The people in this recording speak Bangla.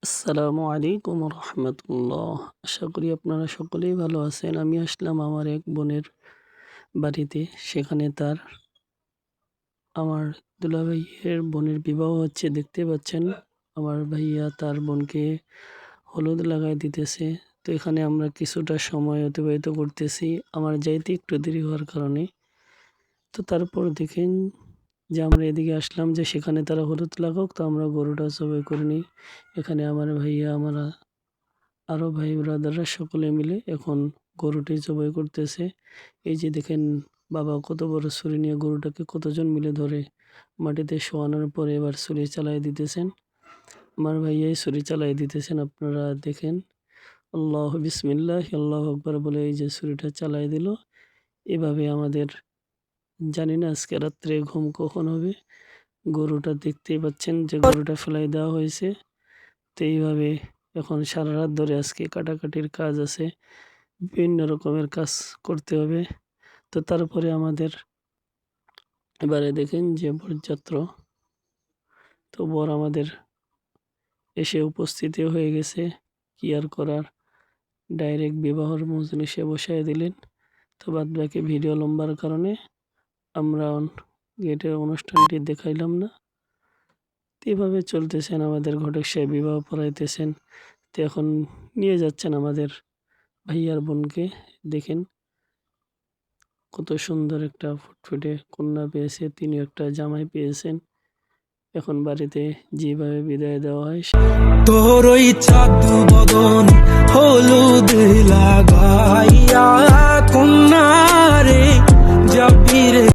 আসসালামু আলাইকুম রহমতুল্লাহ। আশা করি আপনারা সকলেই ভালো আছেন। আমি আসলাম আমার এক বোনের বাড়িতে। সেখানে আমার দুলাভাইয়ের বোনের বিবাহ হচ্ছে, দেখতে পাচ্ছেন। আমার ভাইয়া তার বোনকে হলুদ লাগাই দিতেছে। তো এখানে আমরা কিছুটা সময় অতিবাহিত করতেছি আমার যাইতে একটু দেরি হওয়ার কারণে। তো তারপর দেখেন যে আমরা এদিকে আসলাম যে সেখানে তারা হলুদ লাগাক, তো আমরা গরুটা জবাই করে নিই। এখানে আমার ভাইয়া, আমরা আরো ভাই ব্রাদাররা সকলে মিলে এখন গরুটি জবাই করতেছে। এই যে দেখেন বাবা কত বড় ছুরি নিয়ে গরুটাকে কতজন মিলে ধরে মাটিতে শোয়ানোর পরে এবার ছুরি চালাই দিতেছেন। আমার ভাইয়াই ছুরি চালাই দিতেছেন, আপনারা দেখেন। আল্লাহ বিসমিল্লাহ আল্লাহ আকবার বলে এই যে ছুরিটা চালাই দিল। এভাবে আমাদের, জানি না আজকে রাত্রে ঘুম কখন হবে। গরুটা দেখতেই পাচ্ছেন যে গরুটা ফেলাই দেওয়া হয়েছে। তো এইভাবে এখন সারা রাত ধরে আজকে কাটাকাটির কাজ আছে, বিভিন্ন রকমের কাজ করতে হবে। তো তারপরে আমাদের এবারে দেখেন যে বরযাত্র, তো বর আমাদের এসে উপস্থিত হয়ে গেছে। কি আর করার, ডাইরেক্ট বিবাহর মজলিসে বসায় দিলেন। তো বাদ বাকি ভিডিও লম্বার কারণে আমরা গেটের অনুষ্ঠানটি দেখাইলাম না। তো এভাবে চলতেছেন আমাদের ঘটক সাহেব, বিবাহ পড়াইতেছেন। তো এখন নিয়ে যাচ্ছেন আমাদের ভাইয়ার বোনকে। দেখেন কত সুন্দর একটা ফুটফুটে কন্যা পেয়েছে, তিনি একটা জামাই পেয়েছেন। এখন বাড়িতে যেভাবে বিদায় দেওয়া হয়, তোর ওই চাঁদ বদন হলুদ লাগাইয়া কন্যা রে যাবি রে।